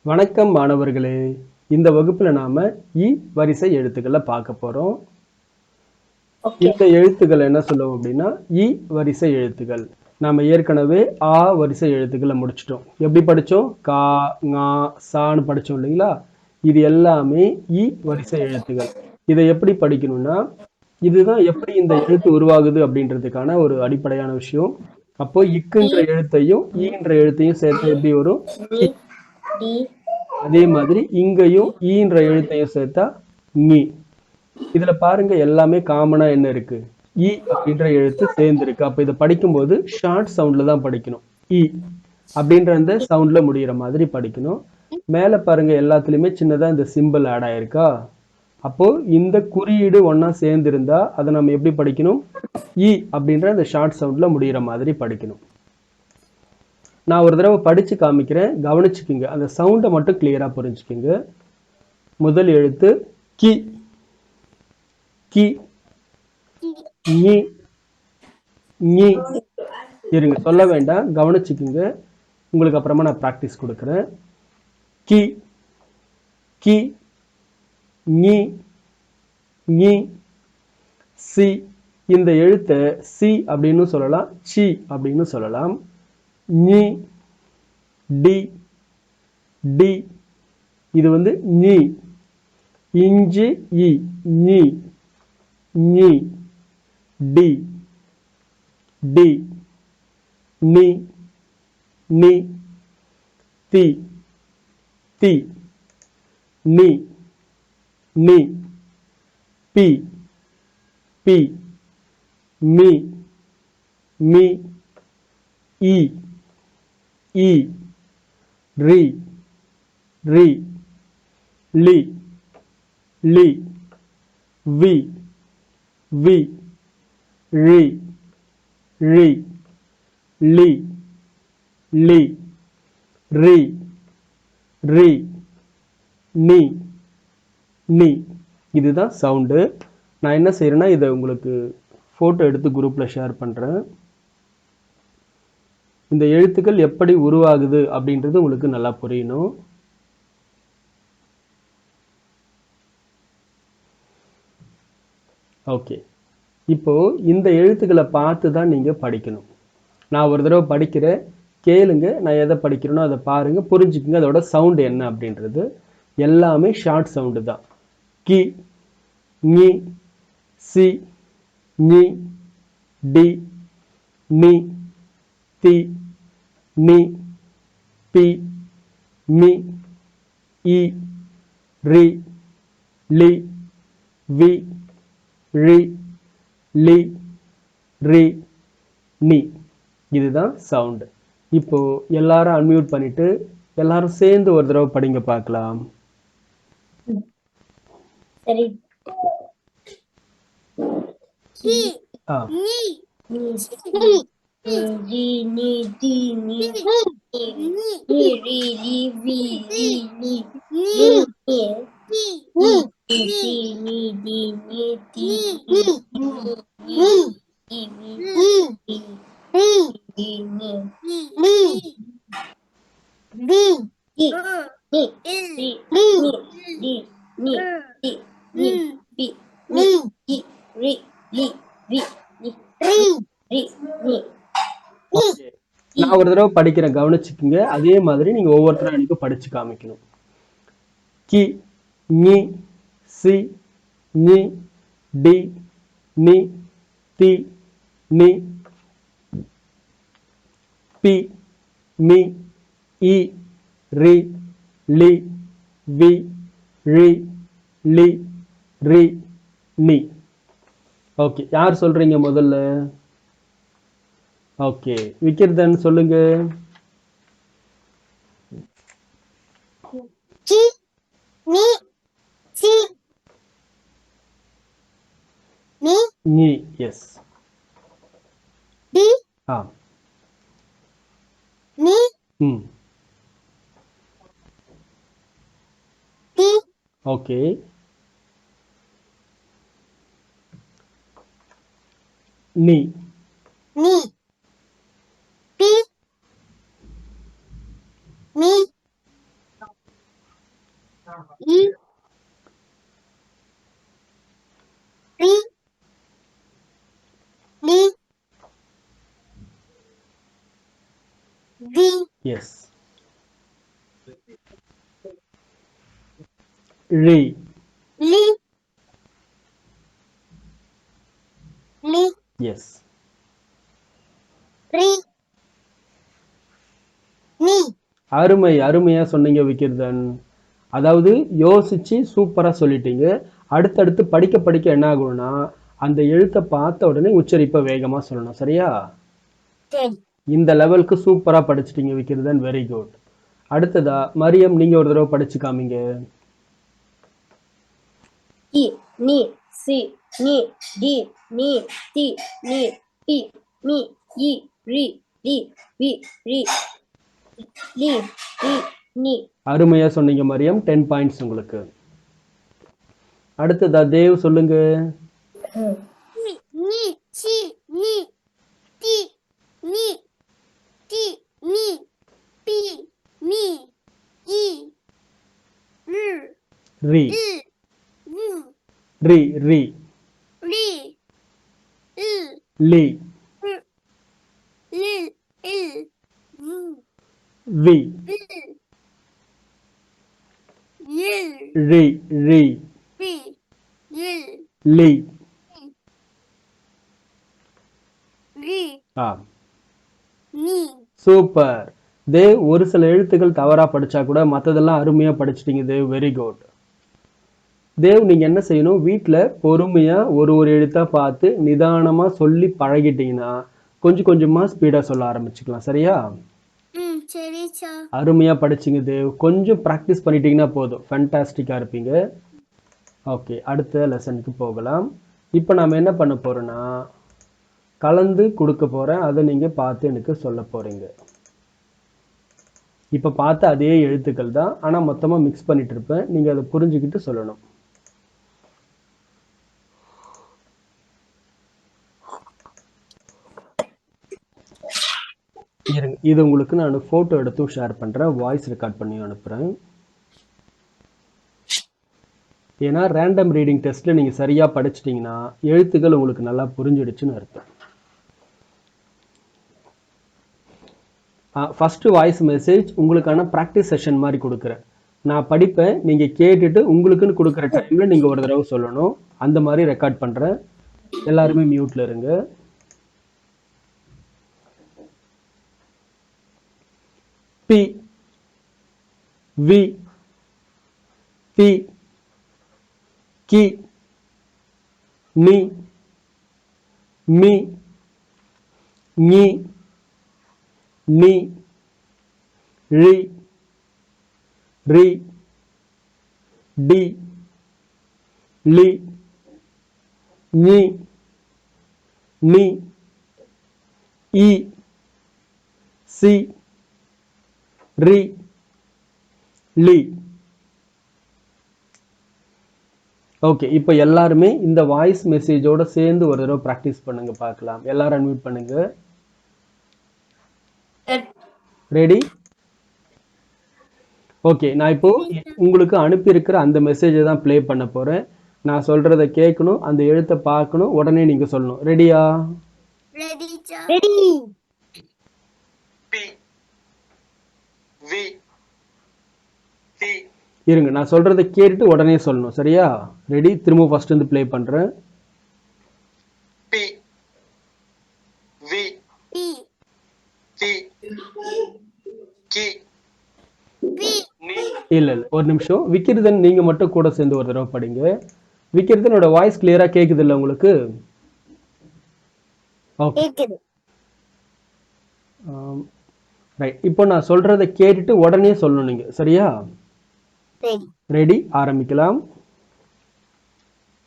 வணக்கம் மாணவர்களே. இந்த வகுப்புல நாம இ வரிசை எழுத்துக்களை பார்க்க போறோம். இந்த எழுத்துக்கள் என்ன சொல்லுவோம் அப்படின்னா இ வரிசை எழுத்துக்கள். நாம ஏற்கனவே ஆ வரிசை எழுத்துக்களை முடிச்சிட்டோம். எப்படி படிச்சோம்? கா, ஙா, சான்னு படிச்சோம் இல்லைங்களா? இது எல்லாமே இ வரிசை எழுத்துக்கள். இதை எப்படி படிக்கணும்னா, இதுதான் எப்படி இந்த எழுத்து உருவாகுது அப்படின்றதுக்கான ஒரு அடிப்படையான விஷயம். அப்போ இக்குன்ற எழுத்தையும் ஈன்ற எழுத்தையும் சேர்த்தா எப்படி வரும்? கி. அதே மாதிரி இங்கேயும் ஈன்ற எழுத்தையும் சேர்த்தா ஞி. இதுல பாருங்க எல்லாமே காமனா என்ன இருக்கு? இ அப்படின்ற எழுத்து சேர்ந்து இருக்கு. அப்ப இதை படிக்கும்போது ஷார்ட் சவுண்ட்ல தான் படிக்கணும். இ அப்படின்ற அந்த சவுண்ட்ல முடிகிற மாதிரி படிக்கணும். மேல பாருங்க எல்லாத்துலயுமே சின்னதா இந்த சிம்பிள் ஆட் ஆயிருக்கா? அப்போ இந்த குறியீடு ஒன்னா சேர்ந்து இருந்தா அதை நம்ம எப்படி படிக்கணும்? இ அப்படின்ற அந்த ஷார்ட் சவுண்ட்ல முடிகிற மாதிரி படிக்கணும். நான் ஒரு தடவை படிச்சு காமிக்கிறேன், கவனிச்சுக்குங்க. அந்த சவுண்டை மட்டும் கிளியரா புரிஞ்சுக்குங்க. முதல் எழுத்து கி. கி. ஞி. ஞி. இருங்க, சொல்ல வேண்டாம், கவனிச்சுக்குங்க. உங்களுக்கு அப்புறமா நான் பிராக்டிஸ் கொடுக்குறேன். கி. கி. ஞி. ஞி. சி. இந்த எழுத்தை சி அப்படின்னு சொல்லலாம், சி அப்படின்னு சொல்லலாம். ஞி. டி. டி. இது வந்து ஞி. இஞ்சி இ. ஞி. ஞி. டி. டி. நி. நி. தி. தி. நி. நி. பி. பி. மி. மி. இ. இ. ரி. ரி. லி. லி. வி. வி. ரி. ரி. லி. லி. ரி. ரி. நி. நி. இதுதான் சவுண்டு. நான் என்ன செய்யறேன்னா இதை உங்களுக்கு போட்டோ எடுத்து குரூப்ல ஷேர் பண்றேன். இந்த எழுத்துக்கள் எப்படி உருவாகுது அப்படின்றது உங்களுக்கு நல்லா புரியணும். ஓகே, இப்போ இந்த எழுத்துக்களை பார்த்து தான் நீங்க படிக்கணும். நான் ஒரு தடவை படிக்கிறேன், கேளுங்க. நான் எதை படிக்கிறேனோ அதை பாருங்க, புரிஞ்சுக்குங்க அதோட சவுண்ட் என்ன அப்படின்றது. எல்லாமே ஷார்ட் சவுண்டு தான். கி, ஞி, சி, ஞி, டி, நி, தி, நி, பி, மி, இ, ரி, லி, வி, ரி, லி, ரி, நி. இதுதான் சவுண்ட். இப்போ எல்லாரும் அன்மியூட் பண்ணிட்டு எல்லாரும் சேர்ந்து ஒரு தடவை படிங்க பார்க்கலாம். சரி. ஆ. நான் ஒரு தடவை படிக்கிறேன், கவனிச்சுக்குங்க. அதே மாதிரி நீங்க ஒவ்வொருத்தரும் எனக்கு படிச்சு காமிக்கணும். கி, ஞி, சி, ஞி, டி, நி, தி, நி, பி, மி, இ, ரி, லி, வி, ரி, லி, ரி, நி. ஓகே, யார் சொல்றீங்க முதல்ல? ஓகே, விக்கிர்தன் சொல்லுங்க. கி, நி, சி, நி, ஞி. எஸ். டி, ஆ. நி, ம். தி, ஓகே. நி. நி, பி, மி, இ ரி லி வி எஸ். ரி. லி லி எஸ். ரி நீ அருமை, அருமையா சொன்னீங்க விக்கிர்தன். அதாவது யோசிச்சு சூப்பரா சொல்லிட்டீங்க. அடுத்தடுத்து படிக்க படிக்க என்ன ஆகும்னா, அந்த எழுத்த பார்த்த உடனே உச்சரிப்ப வேகமா சொல்லணும். சரியா? சரி இந்த லெவலுக்கு சூப்பரா படிச்சிட்டீங்க விக்கிர்தன். Very good. அடுத்ததா மரியம், நீங்க ஒரு தடவை படிச்சு காமிங்க. இ நீ சி நீ டி நீ தி நீ பி மீ இ ரி டி வி ரி லி ரி நீ. அருமையா சொன்னீங்க மரியம். 10 பாயிண்ட்ஸ் உங்களுக்கு. அடுத்ததா தேவ் சொல்லுங்க. நீ நீ சி நீ தி நீ தி நீ பி மீ இ ரு ரி. இ வு ரி. ரி. ரி இ லி. ரு லி இ வு வி. வி இல் ரி. ரி. வி இல் லி. ரி ஆ, நீ சூப்பர். தேவ் ஒரு சில எழுத்துக்கள் தவறா படிச்சா கூட மத்ததெல்லாம் அருமையா படிச்சிட்டீங்க தேவ். Very good. தேவ், நீங்க என்ன செய்யணும், வீட்ல பொறுமையா ஒரு ஒரு எழுத்தா பார்த்து நிதானமா சொல்லி பழகிட்டீங்கன்னா கொஞ்சம் கொஞ்சமா ஸ்பீடா சொல்ல ஆரம்பிச்சுக்கலாம். சரியா? சரி சார் அருமையா படிச்சீங்க தேவ். கொஞ்சம் ப்ராக்டிஸ் பண்ணிட்டீங்கன்னா போதும், ஃபேண்டாஸ்டிக்கா இருப்பீங்க. ஓகே, அடுத்த லெசனுக்கு போகலாம். இப்போ நாம என்ன பண்ண போறோம்னா, கலந்து கொடுக்க போறேன். அதை நீங்க பார்த்து எனக்கு சொல்ல போறீங்க. இப்போ பார்த்த அதே எழுத்துக்கள் தான், ஆனா மொத்தமா மிக்ஸ் பண்ணிட்டு இருப்பேன். நீங்க அதை புரிஞ்சுக்கிட்டு சொல்லணும். இருங்க, இது உங்களுக்கு நான் ஃபோட்டோ எடுத்தும் ஷேர் பண்ணுறேன், வாய்ஸ் ரெக்கார்ட் பண்ணி அனுப்புகிறேன். ஏன்னா ரேண்டம் ரீடிங் டெஸ்ட்டில் நீங்கள் சரியாக படிச்சிட்டிங்கன்னா எழுத்துக்கள் உங்களுக்கு நல்லா புரிஞ்சிடுச்சுன்னு அர்த்தம். ஃபஸ்ட்டு வாய்ஸ் மெசேஜ் உங்களுக்கான ப்ராக்டிஸ் செஷன் மாதிரி கொடுக்குறேன். நான் படிப்பேன், நீங்கள் கேட்டுட்டு உங்களுக்குன்னு கொடுக்குற டைமில் நீங்கள் ஒரு தடவை சொல்லணும். அந்த மாதிரி ரெக்கார்ட் பண்ணுறேன். எல்லாருமே மியூட்டில் இருங்க. பி வி தி கி நீ மீ ஞி நீ ரி ரி டி லி ஞி நீ இ சி ரி லி. ஓகே, இப்போ எல்லாருமே இந்த வாய்ஸ் மெசேஜோட சேர்ந்து ஒரு தடவை ப்ராக்டிஸ் பண்ணுங்க பார்க்கலாம். எல்லாரும் அன்மியூட் பண்ணுங்க. ரெடி? ஓகே, நான் இப்போ உங்களுக்கு அனுப்பியிருக்கிற அந்த மெசேஜை தான் ப்ளே பண்ண போறேன். நான் சொல்றத கேட்கணும், அந்த எழுத்தை பார்க்கணும், உடனே நீங்க சொல்லணும். ரெடியா? Ready sir ready B V தி இருங்க, நான் சொல்றத கேட்டுட்டு உடனே சொல்லணும். சரியா? ரெடி? திரும்ப ஃபர்ஸ்ட் இருந்து ப்ளே பண்றேன். P V be the Ki B நீ இல்ல இல்ல, ஒரு நிமிஷம். விக்கிரதன், நீங்க மட்டும் கூட சேர்ந்து ஒரு தடவை படிங்க. விக்கிரதனோட வாய்ஸ் கிளியரா கேக்குது இல்ல உங்களுக்கு? ஓகே, கேக்குது ரைட். இப்போ நான் சொல்றத கேட்டுட்டு உடனே சொல்லணும் நீங்க. சரியா? Ready ready? ஆரம்பிக்கலாம்.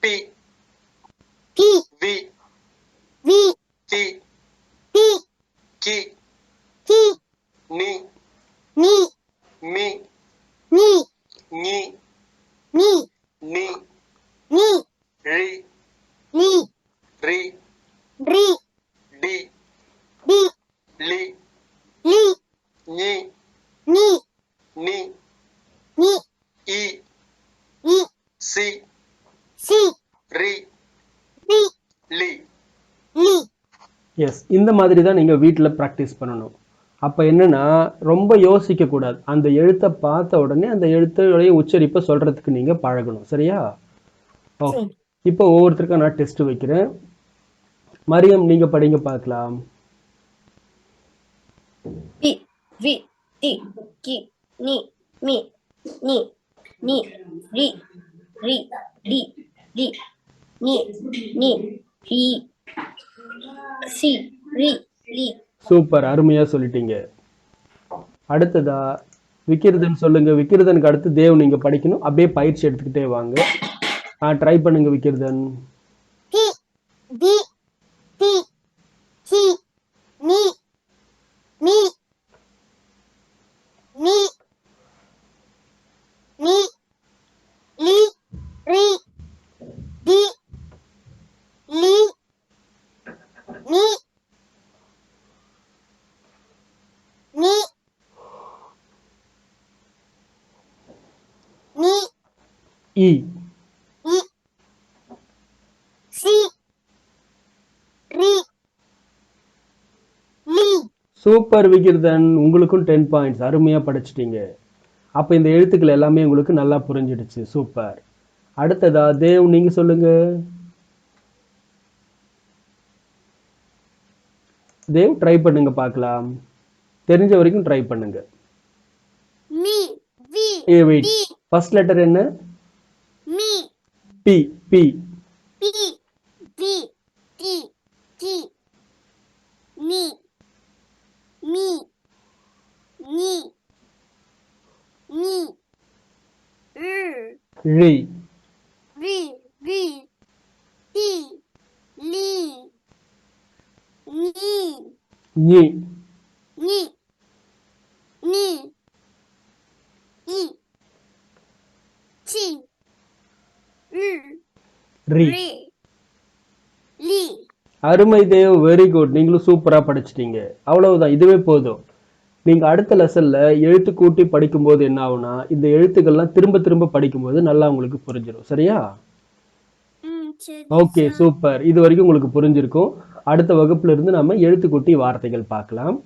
பி பி வி வி தி தி கி கி நீ நீ மீ நீ ஞி நீ நீ நீ ரி லி ரி ரி டி டி லி லி ஞி நீ நீ நீ இ எஸ், இந்த மாதிரி தான் நீங்கள் வீட்டில் ப்ராக்டிஸ் பண்ணணும். அப்போ என்னன்னா ரொம்ப யோசிக்க கூடாது. அந்த எழுத்தை பார்த்த உடனே அந்த எழுத்துடைய உச்சரிப்பை சொல்றதுக்கு நீங்க பழகணும். சரியா? ஓகே. சரி. இப்போ ஒவ்வொருத்தருக்கும் நான் டெஸ்ட் வைக்கிறேன். மரியம் நீங்க படிங்க பார்க்கலாம். பி வி டி கி நீ மீ நீ நீ ரி ரி டி டி நீ நீ ரி சி ரி லி. சூப்பர், அருமையா சொல்லிட்டீங்க. அடுத்ததா விக்கிரதன் சொல்லுங்க. விக்கிரதனுக்கு அடுத்து தேவ் நீங்க படிக்கணும். அப்படியே பயிற்சி எடுத்துக்கிட்டே வாங்க. ட்ரை பண்ணுங்க விக்கிரதன். டி டி டி சி நீ நீ நீ நீ லி ரி டி லி நீ நீ நீ இ இ சி ரி லி. சூப்பர் விக்கிரதன், உங்களுக்கும் 10 பாயிண்ட்ஸ். அருமையா படிச்சிட்டீங்க. அப்ப இந்த எழுத்துக்கள் எல்லாமே உங்களுக்கு நல்லா புரிஞ்சிடுச்சு. சூப்பர். அடுத்ததா தேவ் நீங்க சொல்லுங்க. தேவ் ட்ரை பண்ணுங்க பார்க்கலாம். தெரிஞ்ச வரைக்கும் ட்ரை பண்ணுங்க. மீ வி வெயிட். டி ஃபர்ஸ்ட் லெட்டர் என்ன? மீ B. B. B V T T மீ மீ நீ நீ ரி. ரி ரி டி லி நீ நி. நீ நீ இ சி ரி. ரி லி. அருமை தேவ், வெரி குட். நீங்களும் சூப்பரா படிச்சிட்டீங்க. அவ்வளவுதான், இதுவே போதும். நீங்க அடுத்த லெசன்ல எழுத்து கூட்டி படிக்கும்போது என்ன ஆகும்னா இந்த எழுத்துக்கள்லாம் திரும்ப திரும்ப படிக்கும்போது நல்லா உங்களுக்கு புரிஞ்சிடும். சரியா? சரி ஓகே, சூப்பர். இது வரைக்கும் உங்களுக்கு புரிஞ்சிருக்கும். அடுத்த வகுப்புல இருந்து நம்ம எழுத்து கூட்டி வார்த்தைகள் பார்க்கலாம்.